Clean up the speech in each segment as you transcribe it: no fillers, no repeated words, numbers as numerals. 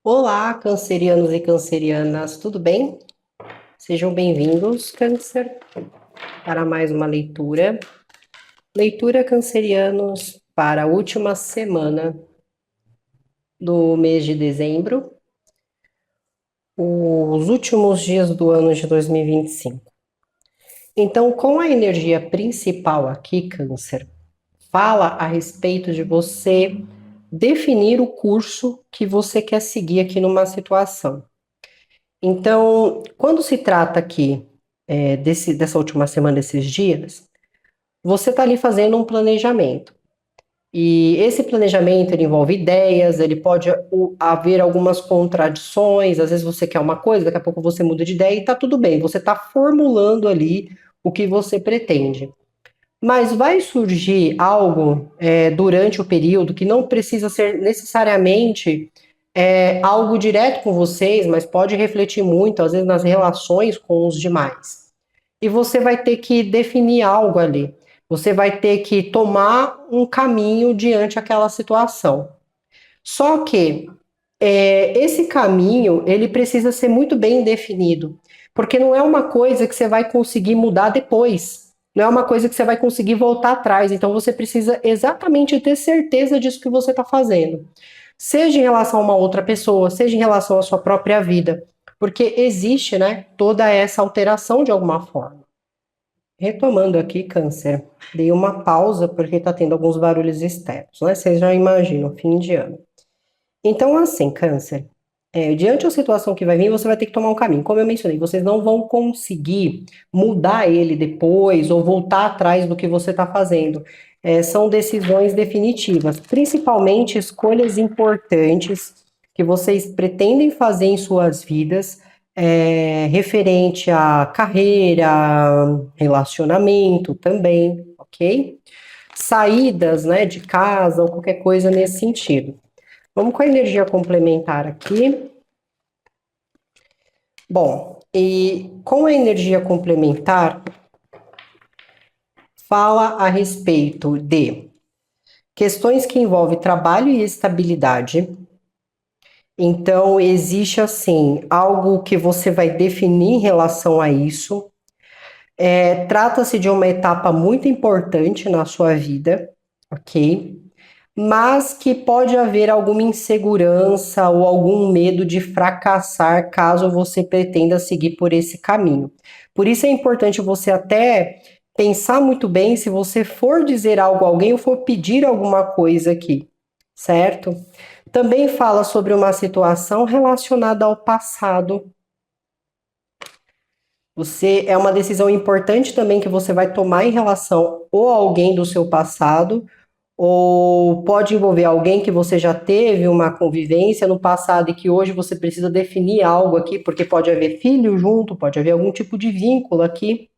Olá, cancerianos e cancerianas, tudo bem? Sejam bem-vindos, Câncer, para mais uma leitura. Leitura cancerianos para a última semana do mês de dezembro, os últimos dias do ano de 2025. Então, com a energia principal aqui, Câncer, fala a respeito de você definir o curso que você quer seguir aqui numa situação. Então, quando se trata aqui dessa última semana, desses dias, você está ali fazendo um planejamento. E esse planejamento ele envolve ideias, ele pode haver algumas contradições, às vezes você quer uma coisa, daqui a pouco você muda de ideia e está tudo bem, você está formulando ali o que você pretende. Mas vai surgir algo durante o período que não precisa ser necessariamente algo direto com vocês, mas pode refletir muito, às vezes, nas relações com os demais. E você vai ter que definir algo ali. Você vai ter que tomar um caminho diante daquela situação. Só que esse caminho ele precisa ser muito bem definido, porque não é uma coisa que você vai conseguir mudar depois. Não é uma coisa que você vai conseguir voltar atrás. Então você precisa exatamente ter certeza disso que você está fazendo. Seja em relação a uma outra pessoa, seja em relação à sua própria vida. Porque existe, né, toda essa alteração de alguma forma. Retomando aqui, Câncer, dei uma pausa porque está tendo alguns barulhos externos, né? Vocês já imaginam, fim de ano. Então, assim, Câncer, diante da situação que vai vir, você vai ter que tomar um caminho. Como eu mencionei, vocês não vão conseguir mudar ele depois ou voltar atrás do que você está fazendo. São decisões definitivas, principalmente escolhas importantes que vocês pretendem fazer em suas vidas, referente à carreira, relacionamento também, ok? Saídas, né, de casa ou qualquer coisa nesse sentido. Vamos com a energia complementar aqui. Bom, e com a energia complementar, fala a respeito de questões que envolvem trabalho e estabilidade. Então, existe assim, algo que você vai definir em relação a isso. Trata-se de uma etapa muito importante na sua vida, ok? Mas que pode haver alguma insegurança ou algum medo de fracassar caso você pretenda seguir por esse caminho. Por isso é importante você até pensar muito bem se você for dizer algo a alguém ou for pedir alguma coisa aqui, certo? Também fala sobre uma situação relacionada ao passado. Você é uma decisão importante também que você vai tomar em relação ou a alguém do seu passado ou pode envolver alguém que você já teve uma convivência no passado e que hoje você precisa definir algo aqui, porque pode haver filho junto, pode haver algum tipo de vínculo aqui.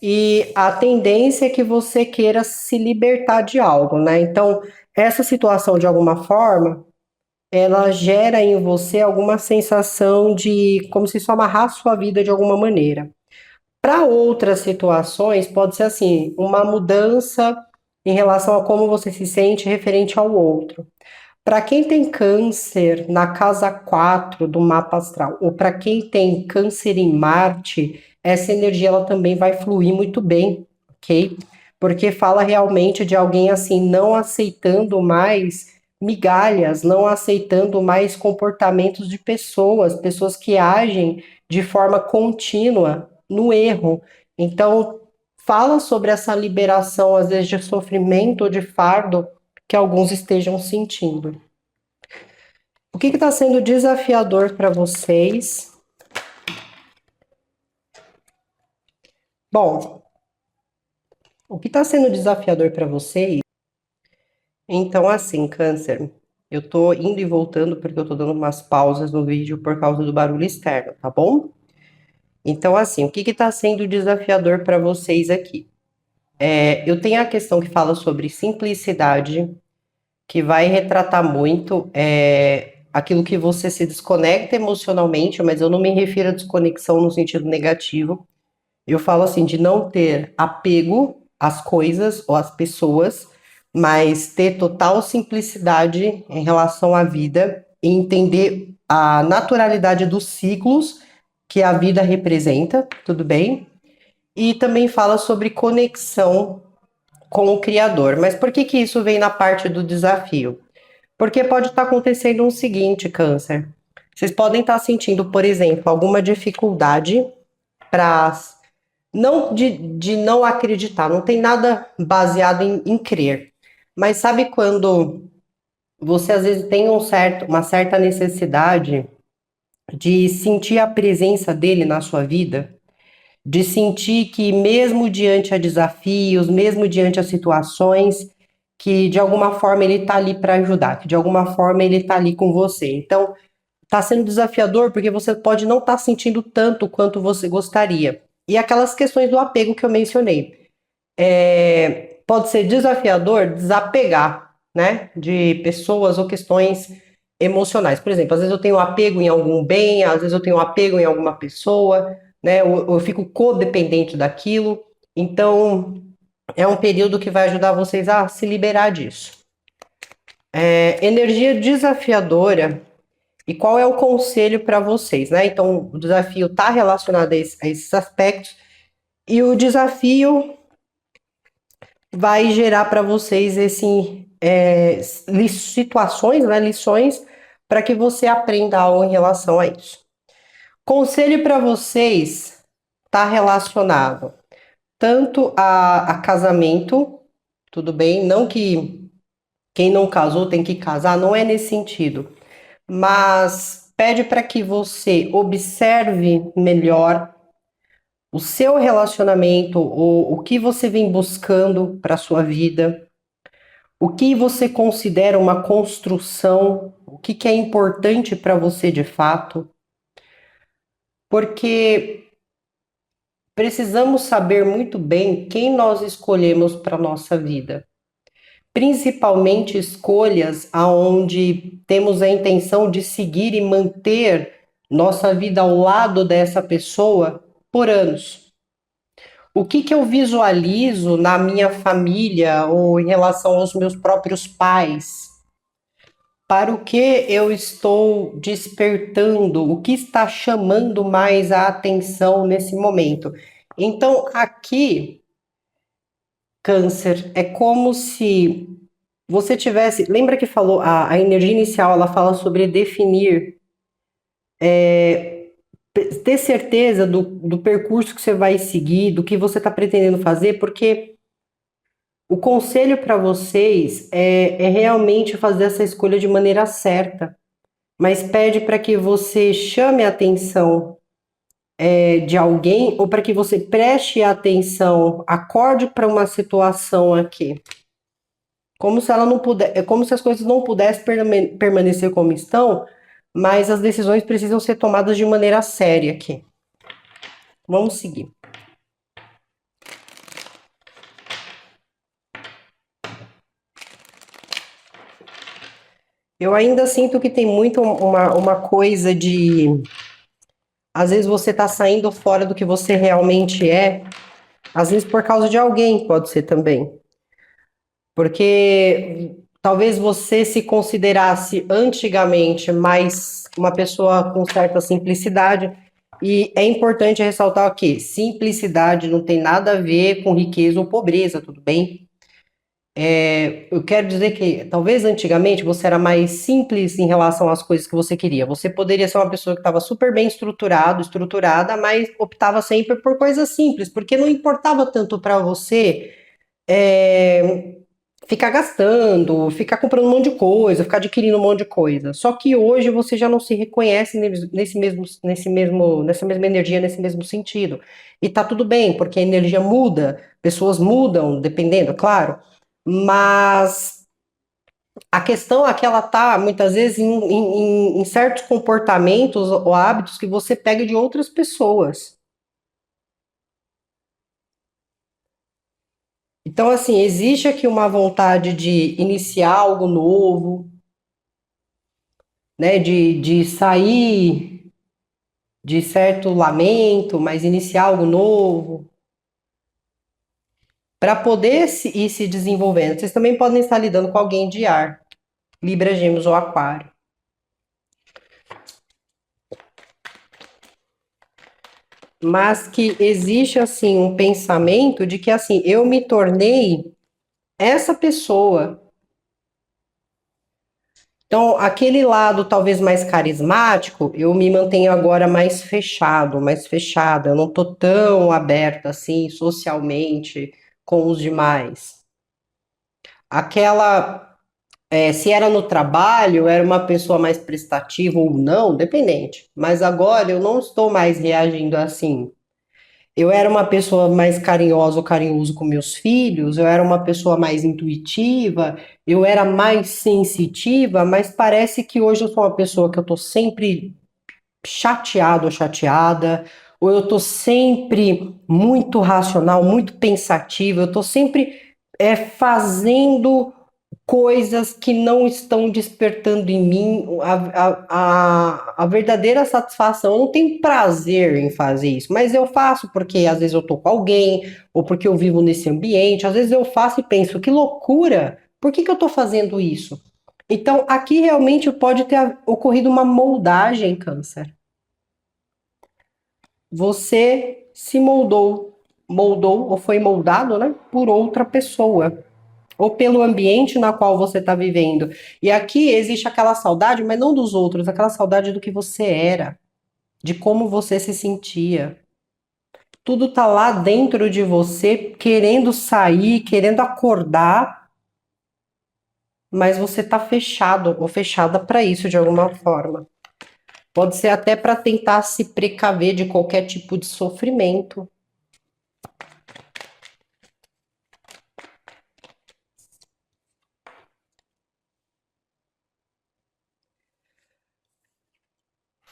E a tendência é que você queira se libertar de algo, né? Então, essa situação, de alguma forma, ela gera em você alguma sensação de como se isso amarrasse sua vida de alguma maneira. Para outras situações, pode ser assim, uma mudança em relação a como você se sente referente ao outro. Para quem tem câncer na casa 4 do mapa astral, ou para quem tem câncer em Marte, essa energia ela também vai fluir muito bem, ok? Porque fala realmente de alguém assim, não aceitando mais migalhas, não aceitando mais comportamentos de pessoas, pessoas que agem de forma contínua no erro. Então, fala sobre essa liberação, às vezes, de sofrimento ou de fardo que alguns estejam sentindo. O que está sendo desafiador para vocês? Bom, o que está sendo desafiador para vocês? Então, assim, Câncer, eu tô indo e voltando porque eu tô dando umas pausas no vídeo por causa do barulho externo, tá bom? Então, assim, o que está sendo desafiador para vocês aqui? Eu tenho a questão que fala sobre simplicidade, que vai retratar muito aquilo que você se desconecta emocionalmente, mas eu não me refiro a desconexão no sentido negativo. Eu falo assim, de não ter apego às coisas ou às pessoas, mas ter total simplicidade em relação à vida e entender a naturalidade dos ciclos que a vida representa, tudo bem? E também fala sobre conexão com o Criador. Mas por que que isso vem na parte do desafio? Porque pode estar acontecendo o seguinte, Câncer. Vocês podem estar sentindo, por exemplo, alguma dificuldade para não de não acreditar, não tem nada baseado em crer. Mas sabe quando você às vezes tem uma certa necessidade de sentir a presença dele na sua vida? De sentir que mesmo diante a desafios, mesmo diante a situações, que de alguma forma ele está ali para ajudar, que de alguma forma ele está ali com você. Então, está sendo desafiador porque você pode não estar sentindo tanto quanto você gostaria. E aquelas questões do apego que eu mencionei. Pode ser desafiador desapegar, né, de pessoas ou questões emocionais. Por exemplo, às vezes eu tenho apego em algum bem, às vezes eu tenho apego em alguma pessoa, né, eu fico codependente daquilo. Então, é um período que vai ajudar vocês a se liberar disso. Energia desafiadora. E qual é o conselho para vocês, né? Então, o desafio está relacionado a esses aspectos e o desafio vai gerar para vocês situações, né, lições, para que você aprenda algo em relação a isso. Conselho para vocês está relacionado tanto a casamento, tudo bem? Não que quem não casou tem que casar, não é nesse sentido. Mas pede para que você observe melhor o seu relacionamento, o que você vem buscando para a sua vida, o que você considera uma construção, o que, que é importante para você de fato, porque precisamos saber muito bem quem nós escolhemos para a nossa vida. Principalmente escolhas aonde temos a intenção de seguir e manter nossa vida ao lado dessa pessoa por anos. O que que eu visualizo na minha família ou em relação aos meus próprios pais? Para o que eu estou despertando? O que está chamando mais a atenção nesse momento? Então, aqui, Câncer, é como se você tivesse. Lembra que falou, a energia inicial, ela fala sobre definir, ter certeza do percurso que você vai seguir, do que você está pretendendo fazer, porque o conselho para vocês é realmente fazer essa escolha de maneira certa, mas pede para que você chame a atenção de alguém ou para que você preste atenção, acorde para uma situação aqui. Como se ela não puder, é como se as coisas não pudessem permanecer como estão, mas as decisões precisam ser tomadas de maneira séria aqui. Vamos seguir. Eu ainda sinto que tem muito uma coisa de. Às vezes você está saindo fora do que você realmente é, às vezes por causa de alguém, pode ser também. Porque talvez você se considerasse antigamente mais uma pessoa com certa simplicidade, e é importante ressaltar que simplicidade não tem nada a ver com riqueza ou pobreza, tudo bem? Eu quero dizer que talvez antigamente você era mais simples em relação às coisas que você queria. Você poderia ser uma pessoa que estava super bem estruturada, mas optava sempre por coisas simples, porque não importava tanto para você é, ficar gastando, ficar comprando um monte de coisa, ficar adquirindo um monte de coisa. Só que hoje você já não se reconhece nessa mesma energia, nesse mesmo sentido. E tá tudo bem, porque a energia muda, pessoas mudam, dependendo, claro. Mas a questão é que ela tá muitas vezes em certos comportamentos ou hábitos que você pega de outras pessoas. Então, assim, existe aqui uma vontade de iniciar algo novo, né? De sair de certo lamento, mas iniciar algo novo, para poder ir se desenvolvendo. Vocês também podem estar lidando com alguém de ar, Libra, Gêmeos ou Aquário. Mas que existe assim um pensamento de que assim, eu me tornei essa pessoa. Então, aquele lado talvez mais carismático, eu me mantenho agora mais fechado, mais fechada. Eu não tô tão aberta assim socialmente com os demais. Aquela, se era no trabalho, eu era uma pessoa mais prestativa ou não, dependente. Mas agora eu não estou mais reagindo assim. Eu era uma pessoa mais carinhosa ou carinhoso com meus filhos, eu era uma pessoa mais intuitiva, eu era mais sensitiva, mas parece que hoje eu sou uma pessoa que eu tô sempre chateado ou chateada, ou eu tô sempre muito racional, muito pensativa, eu tô sempre fazendo coisas que não estão despertando em mim a verdadeira satisfação. Eu não tenho prazer em fazer isso, mas eu faço porque às vezes eu tô com alguém, ou porque eu vivo nesse ambiente, às vezes eu faço e penso, que loucura, por que que eu tô fazendo isso? Então, aqui realmente pode ter ocorrido uma moldagem, Câncer. Você se moldou ou foi moldado, né, por outra pessoa ou pelo ambiente na qual você está vivendo. E aqui existe aquela saudade, mas não dos outros, aquela saudade do que você era, de como você se sentia. Tudo tá lá dentro de você, querendo sair, querendo acordar, mas você tá fechado ou fechada para isso de alguma forma. Pode ser até para tentar se precaver de qualquer tipo de sofrimento.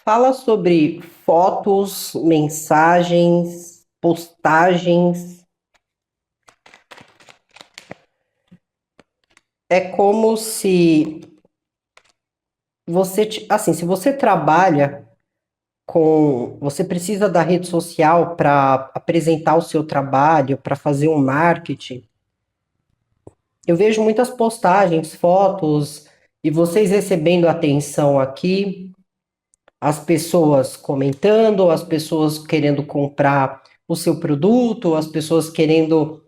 Fala sobre fotos, mensagens, postagens. É como se assim, se você trabalha você precisa da rede social para apresentar o seu trabalho, para fazer um marketing. Eu vejo muitas postagens, fotos, e vocês recebendo atenção aqui, as pessoas comentando, as pessoas querendo comprar o seu produto, as pessoas querendo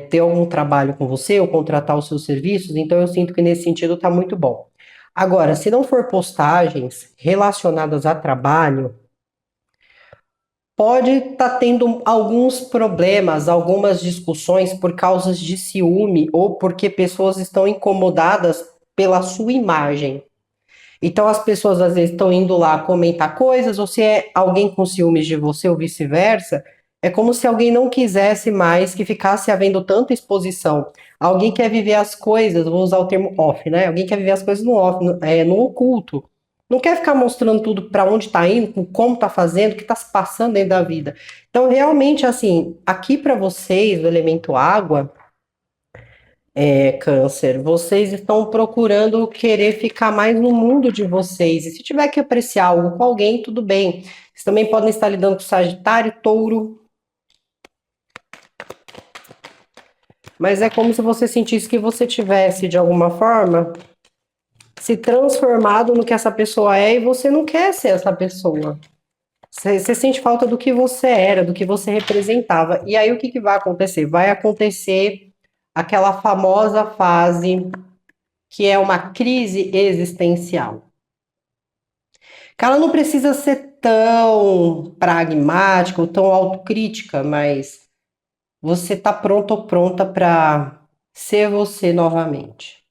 ter algum trabalho com você ou contratar os seus serviços. Então eu sinto que nesse sentido está muito bom. Agora, se não for postagens relacionadas a trabalho, pode estar tendo alguns problemas, algumas discussões por causas de ciúme ou porque pessoas estão incomodadas pela sua imagem. Então as pessoas às vezes estão indo lá comentar coisas, ou se é alguém com ciúmes de você ou vice-versa, é como se alguém não quisesse mais que ficasse havendo tanta exposição. Alguém quer viver as coisas, vou usar o termo off, né? Alguém quer viver as coisas no off, no oculto. Não quer ficar mostrando tudo para onde está indo, como está fazendo, o que está se passando dentro da vida. Então, realmente, assim, aqui para vocês, do elemento água, Câncer, vocês estão procurando querer ficar mais no mundo de vocês. E se tiver que apreciar algo com alguém, tudo bem. Vocês também podem estar lidando com Sagitário, Touro. Mas é como se você sentisse que você tivesse, de alguma forma, se transformado no que essa pessoa é e você não quer ser essa pessoa. Você sente falta do que você era, do que você representava. E aí o que, que vai acontecer? Vai acontecer aquela famosa fase que é uma crise existencial. Que ela não precisa ser tão pragmática ou tão autocrítica, mas você está pronto ou pronta para ser você novamente.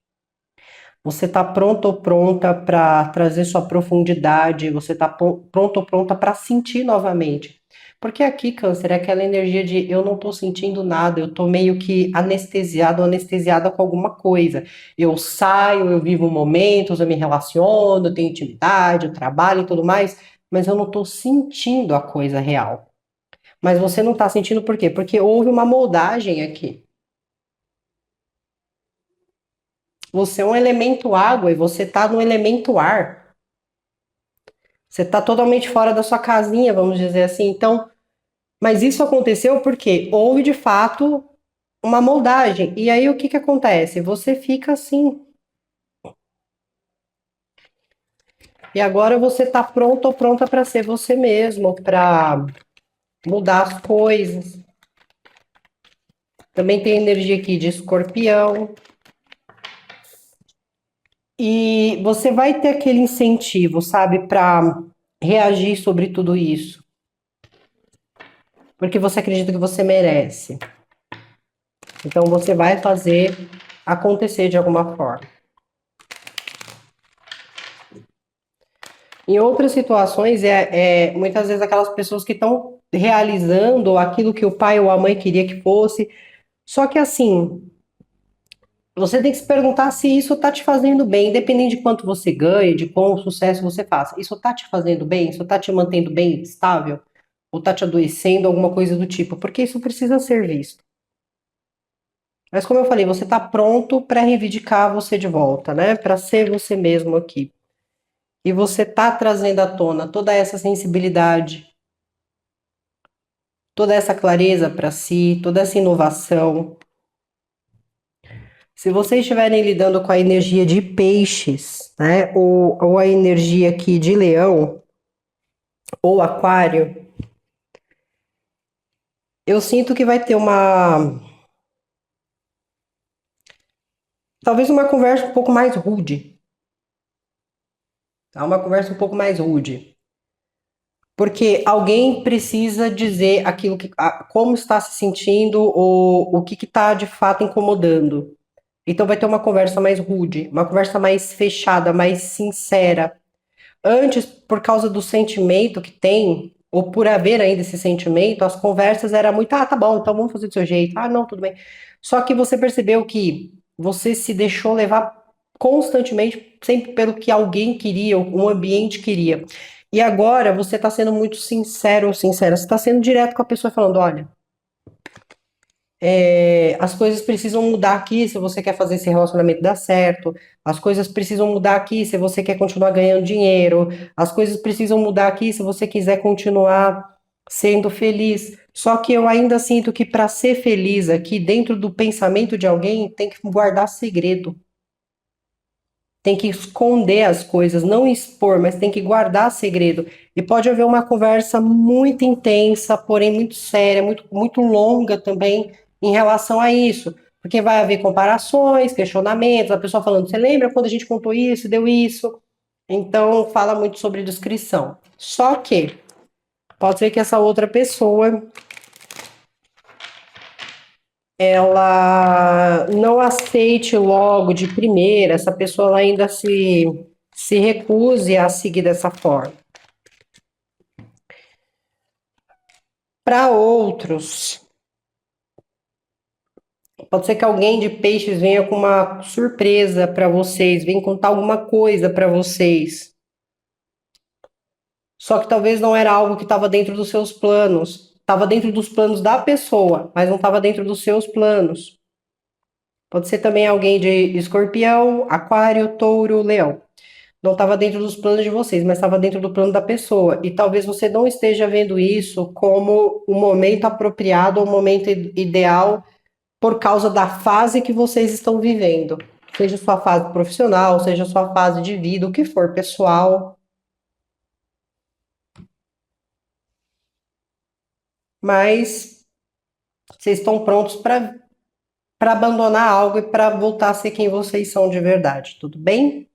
Você está pronto ou pronta para trazer sua profundidade, você está pronto ou pronta para sentir novamente. Porque aqui, Câncer, é aquela energia de eu não estou sentindo nada, eu estou meio que anestesiado ou anestesiada com alguma coisa. Eu saio, eu vivo momentos, eu me relaciono, eu tenho intimidade, eu trabalho e tudo mais, mas eu não estou sentindo a coisa real. Mas você não está sentindo por quê? Porque houve uma moldagem aqui. Você é um elemento água e você está no elemento ar. Você está totalmente fora da sua casinha, vamos dizer assim. Então, mas isso aconteceu porque houve de fato uma moldagem. E aí o que que acontece? Você fica assim. E agora você tá pronto ou pronta para ser você mesmo, para mudar as coisas. Também tem energia aqui de escorpião. E você vai ter aquele incentivo, sabe, para reagir sobre tudo isso. Porque você acredita que você merece. Então você vai fazer acontecer de alguma forma. Em outras situações, muitas vezes aquelas pessoas que estão realizando aquilo que o pai ou a mãe queria que fosse. Só que assim, você tem que se perguntar se isso está te fazendo bem, independente de quanto você ganhe, de qual sucesso você faça. Isso está te fazendo bem? Isso está te mantendo bem, estável? Ou está te adoecendo, alguma coisa do tipo? Porque isso precisa ser visto. Mas como eu falei, você está pronto para reivindicar você de volta, né? Para ser você mesmo aqui. E você está trazendo à tona toda essa sensibilidade, toda essa clareza para si, toda essa inovação. Se vocês estiverem lidando com a energia de peixes, né, ou a energia aqui de leão, ou aquário, eu sinto que vai ter talvez uma conversa um pouco mais rude, tá? Uma conversa um pouco mais rude. Porque alguém precisa dizer aquilo que, como está se sentindo, ou o que está de fato incomodando. Então vai ter uma conversa mais rude, uma conversa mais fechada, mais sincera. Antes, por causa do sentimento que tem, ou por haver ainda esse sentimento, as conversas eram muito, tá bom, então vamos fazer do seu jeito. Ah, não, tudo bem. Só que você percebeu que você se deixou levar constantemente, sempre pelo que alguém queria, ou um ambiente queria. E agora você está sendo muito sincero ou sincera. Você está sendo direto com a pessoa falando, olha, as coisas precisam mudar aqui se você quer fazer esse relacionamento dar certo. As coisas precisam mudar aqui se você quer continuar ganhando dinheiro. As coisas precisam mudar aqui se você quiser continuar sendo feliz. Só que eu ainda sinto que para ser feliz aqui, dentro do pensamento de alguém, tem que guardar segredo. Tem que esconder as coisas, não expor, mas tem que guardar segredo. E pode haver uma conversa muito intensa, porém muito séria, muito longa também em relação a isso. Porque vai haver comparações, questionamentos, a pessoa falando, você lembra quando a gente contou isso, deu isso? Então, fala muito sobre descrição. Só que pode ser que essa outra pessoa ela não aceite logo de primeira, essa pessoa ela ainda se recuse a seguir dessa forma. Para outros, pode ser que alguém de peixes venha com uma surpresa para vocês, venha contar alguma coisa para vocês. Só que talvez não era algo que estava dentro dos seus planos. Estava dentro dos planos da pessoa, mas não estava dentro dos seus planos. Pode ser também alguém de escorpião, aquário, touro, leão. Não estava dentro dos planos de vocês, mas estava dentro do plano da pessoa. E talvez você não esteja vendo isso como o momento apropriado, o momento ideal, por causa da fase que vocês estão vivendo. Seja sua fase profissional, seja sua fase de vida, o que for, pessoal. Mas vocês estão prontos para abandonar algo e para voltar a ser quem vocês são de verdade, tudo bem?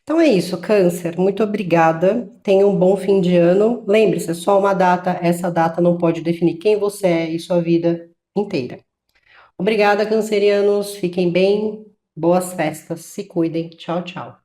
Então é isso, Câncer. Muito obrigada. Tenha um bom fim de ano. Lembre-se, é só uma data. Essa data não pode definir quem você é e sua vida inteira. Obrigada, cancerianos. Fiquem bem. Boas festas. Se cuidem. Tchau, tchau.